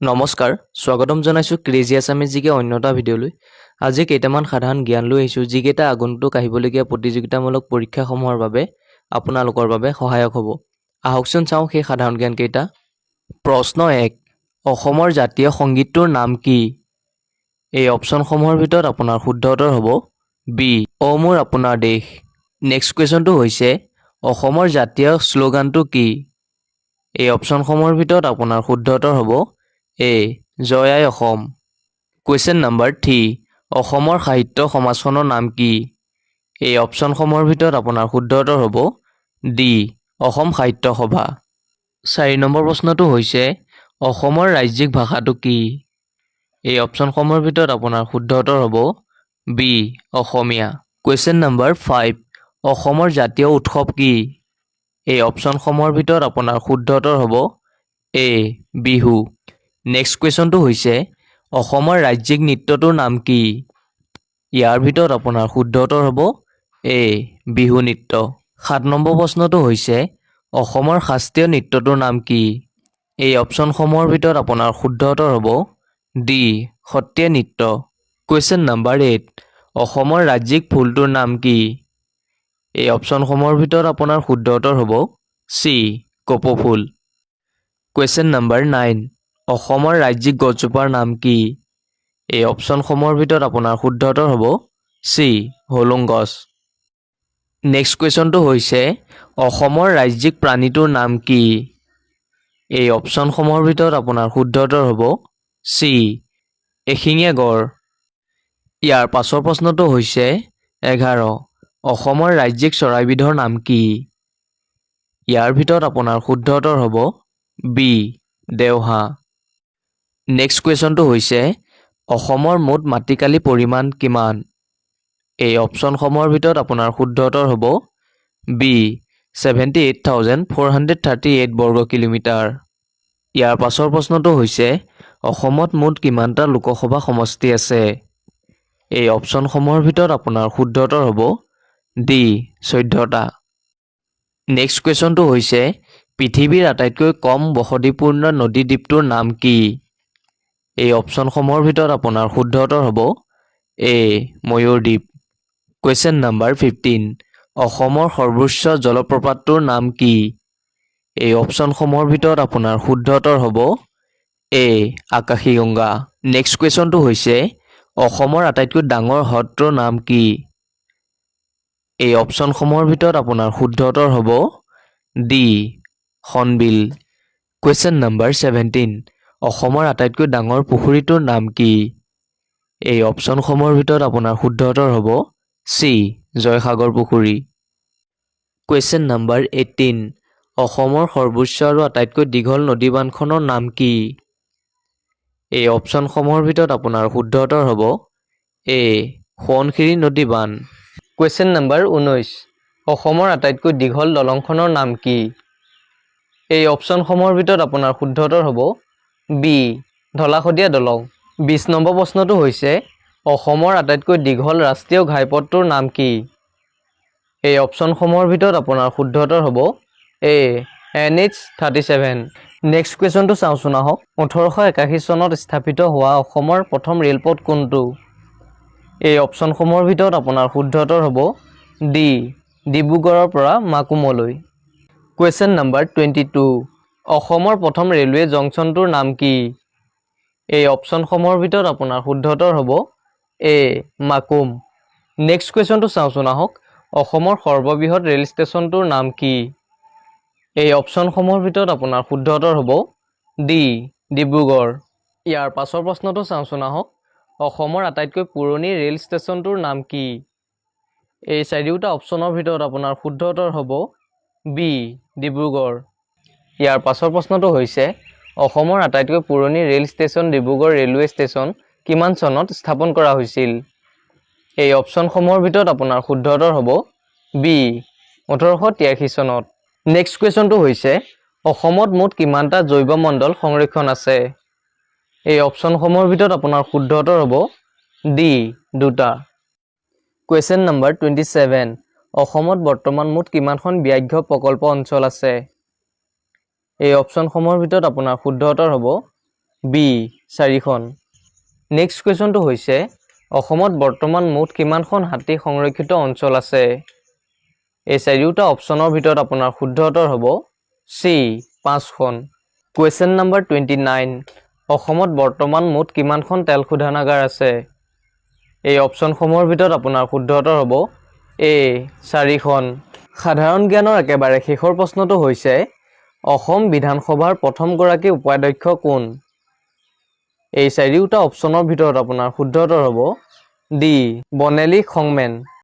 নমস্কাৰ স্বাগতম জনাইছো ক্ৰেজি আছামিজ জিকে অন্যটা ভিডিঅ'লৈ আজি কেইটামান সাধাৰণ জ্ঞান লৈ আহিছো যিকেইটা আগন্তুক আহিবলগীয়া প্ৰতিযোগিতামূলক পৰীক্ষাসমূহৰ বাবে আপোনালোকৰ বাবে সহায়ক হ'ব আহকচোন চাওঁ সেই সাধাৰণ জ্ঞান কেইটা প্ৰশ্ন 1 অসমৰ জাতীয় সংগীতটোৰ নাম কি এই অপচনসমূহৰ ভিতৰত আপোনাৰ শুদ্ধ উত্তৰ হ'ব বি অ মোৰ আপোনাৰ দেশ নেক্সট কুৱেশ্যনটো হৈছে অসমৰ জাতীয় শ্লোগানটো কি এই অপচনসমূহৰ ভিতৰত আপোনাৰ শুদ্ধ উত্তৰ হ'ব এ জয় আই অসম কুৱেশ্যন নম্বৰ 3 অসমৰ সাহিত্য সমাজখনৰ নাম কি এই অপচনসমূহৰ ভিতৰত আপোনাৰ শুদ্ধ উত্তৰ হ'ব ডি অসম সাহিত্য সভা 4 নম্বৰ প্ৰশ্নটো হৈছে অসমৰ ৰাজ্যিক ভাষাটো কি এই অপচনসমূহৰ ভিতৰত আপোনাৰ শুদ্ধ উত্তৰ হ'ব বি অসমীয়া কুৱেশ্যন নম্বৰ 5 অসমৰ জাতীয় উৎসৱ কি এই অপচনসমূহৰ ভিতৰত আপোনাৰ শুদ্ধ উত্তৰ হ'ব এ বিহু নেক্সট কুৱেশ্যনটো হৈছে অসমৰ ৰাজ্যিক নৃত্যটোৰ নাম কি ইয়াৰ ভিতৰত আপোনাৰ শুদ্ধ উত্তৰ হ'ব এ বিহু নৃত্য 7 নম্বৰ প্ৰশ্নটো হৈছে অসমৰ শাস্ত্ৰীয় নৃত্যটোৰ নাম কি এই অপচনসমূহৰ ভিতৰত আপোনাৰ শুদ্ধ উত্তৰ হ'ব ডি সত্ৰীয়া নৃত্য কুৱেশ্যন নম্বৰ 8 অসমৰ ৰাজ্যিক ফুলটোৰ নাম কি এই অপচনসমূহৰ ভিতৰত আপোনাৰ শুদ্ধ উত্তৰ হ'ব চি কপৌ ফুল কুৱেশ্যন নম্বৰ 9 অসমৰ ৰাজ্যিক গছজোপাৰ নাম কি এই অপচনসমূহৰ ভিতৰত আপোনাৰ শুদ্ধ উত্তৰ হ'ব চি হোলোং গছ নেক্সট কুৱেশ্যনটো হৈছে অসমৰ ৰাজ্যিক প্ৰাণীটোৰ নাম কি এই অপচনসমূহৰ ভিতৰত আপোনাৰ শুদ্ধ উত্তৰ হ'ব চি এশিঙীয়া গড় ইয়াৰ পাছৰ প্ৰশ্নটো হৈছে 11 অসমৰ ৰাজ্যিক চৰাইবিধৰ নাম কি ইয়াৰ ভিতৰত আপোনাৰ শুদ্ধ উত্তৰ হ'ব বি দেওহাঁহ নেক্সট কুৱেশ্যনটো হৈছে অসমৰ মুঠ মাটিকালি পৰিমাণ কিমান এই অপচনসমূহৰ ভিতৰত আপোনাৰ শুদ্ধ উত্তৰ হ'ব বি 78,438 বৰ্গ কিলোমিটাৰ ইয়াৰ পাছৰ প্ৰশ্নটো হৈছে অসমত মুঠ কিমানটা লোকসভা সমষ্টি আছে এই অপচনসমূহৰ ভিতৰত আপোনাৰ শুদ্ধ উত্তৰ হ'ব ডি 14টা নেক্সট কুৱেশ্যনটো হৈছে পৃথিৱীৰ আটাইতকৈ কম বসতিপূৰ্ণ নদী দ্বীপটোৰ নাম কি এই অপচনসমূহৰ ভিতৰত আপোনাৰ শুদ্ধ উত্তৰ হ'ব এ ময়ূৰ দ্বীপ কুৱেশ্যন নম্বৰ 15 অসমৰ সৰ্বোচ্চ জলপ্ৰপাতটোৰ নাম কি এই অপচনসমূহৰ ভিতৰত আপোনাৰ শুদ্ধ উত্তৰ হ'ব এ আকাশীগংগা নেক্সট কুৱেশ্যনটো হৈছে অসমৰ আটাইতকৈ ডাঙৰ হ্ৰদটোৰ নাম কি এই অপচনসমূহৰ ভিতৰত আপোনাৰ শুদ্ধ উত্তৰ হ'ব ডি হৰ্ণবিল কুৱেশ্যন নম্বৰ 17 অসমৰ আটাইতকৈ ডাঙৰ পুখুৰীটোৰ নাম কি এই অপচনসমূহৰ ভিতৰত আপোনাৰ শুদ্ধ উত্তৰ হ'ব চি জয়সাগৰ পুখুৰী কুৱেশ্যন নম্বৰ 18 অসমৰ সৰ্বোচ্চ আৰু আটাইতকৈ দীঘল নদীবান্ধখনৰ নাম কি এই অপচনসমূহৰ ভিতৰত আপোনাৰ শুদ্ধ উত্তৰ হ'ব এ সোৱণশিৰি নদী বান্ধ কুৱেশ্যন নম্বৰ 19 অসমৰ আটাইতকৈ দীঘল দলংখনৰ নাম কি এই অপচনসমূহৰ ভিতৰত আপোনাৰ শুদ্ধ উত্তৰ হ'ব বি ধলাশদিয়া দলং 20 নম্বৰ প্ৰশ্নটো হৈছে অসমৰ আটাইতকৈ দীঘল ৰাষ্ট্ৰীয় ঘাইপথটোৰ নাম কি এই অপচনসমূহৰ ভিতৰত আপোনাৰ শুদ্ধ উত্তৰ হ'ব এ NH37 নেক্সট কুৱেশ্যনটো চাওঁচোন আহক 1881 চনত স্থাপিত হোৱা অসমৰ প্ৰথম ৰেলপথ কোনটো এই অপচনসমূহৰ ভিতৰত আপোনাৰ শুদ্ধ উত্তৰ হ'ব ডি ডিব্ৰুগড়ৰ পৰা মাকুমলৈ কুৱেশ্যন নম্বৰ 22 অসমৰ প্ৰথম ৰেলৱে জংচনটোৰ নাম কি এই অপচনসমূহৰ ভিতৰত আপোনাৰ শুদ্ধ উত্তৰ হ'ব এ মাকুম নেক্সট কুৱেশ্যনটো চাওঁচোন আহক অসমৰ সৰ্ববৃহৎ ৰেল ষ্টেচনটোৰ নাম কি এই অপচনসমূহৰ ভিতৰত আপোনাৰ শুদ্ধ উত্তৰ হ'ব ডি ডিব্ৰুগড় ইয়াৰ পাছৰ প্ৰশ্নটো চাওঁচোন আহক অসমৰ আটাইতকৈ পুৰণি ৰেল ষ্টেচনটোৰ নাম কি এই চাৰিওটা অপচনৰ ভিতৰত আপোনাৰ শুদ্ধ উত্তৰ হ'ব বি ডিব্ৰুগড় ইয়াৰ পাছৰ প্ৰশ্নটো হৈছে অসমৰ আটাইতকৈ পুৰণি rail station Dibrugarh railway station কিমান চনত স্থাপন কৰা হৈছিল এই অপচনসমূহৰ ভিতৰত আপোনাৰ শুদ্ধ উত্তৰ হ'ব বি 1883 চনত নেক্সট কুৱেশ্যনটো হৈছে অসমত মুঠ কিমানটা জৈৱমণ্ডল সংৰক্ষণ আছে এই অপচনসমূহৰ ভিতৰত আপোনাৰ শুদ্ধ উত্তৰ হ'ব ডি 2টা কুৱেশ্যন নম্বৰ 27 অসমত বৰ্তমান মুঠ কিমানখন ব্যাঘ্য প্ৰকল্প অঞ্চল আছে এই অপচনসমূহৰ ভিতৰত আপোনাৰ শুদ্ধ উত্তৰ হ'ব বি 4খন। নেক্সট কুৱেশ্যনটো হৈছে অসমত বৰ্তমান মুঠ কিমানখন হাতী সংৰক্ষিত অঞ্চল আছে? এই চাৰিওটা অপশ্যনৰ ভিতৰত আপোনাৰ শুদ্ধ উত্তৰ হ'ব চি 5খন। কুৱেশ্যন নম্বৰ 29, অসমত বৰ্তমান মুঠ কিমানখন তেল শোধনাগাৰ আছে? এই অপশ্যনসমূহৰ ভিতৰত আপোনাৰ শুদ্ধ উত্তৰ হ'ব এ 4খন। সাধাৰণ জ্ঞানৰ একেবাৰে শেষৰ প্ৰশ্নটো হৈছে অসম বিধানসভাৰ প্ৰথমগৰাকী উপাধ্যক্ষ কোন? এই চাৰিওটা অপশ্যনৰ ভিতৰত আপোনাৰ শুদ্ধ উত্তৰ হ'ব ডি বনেলী খংমেন।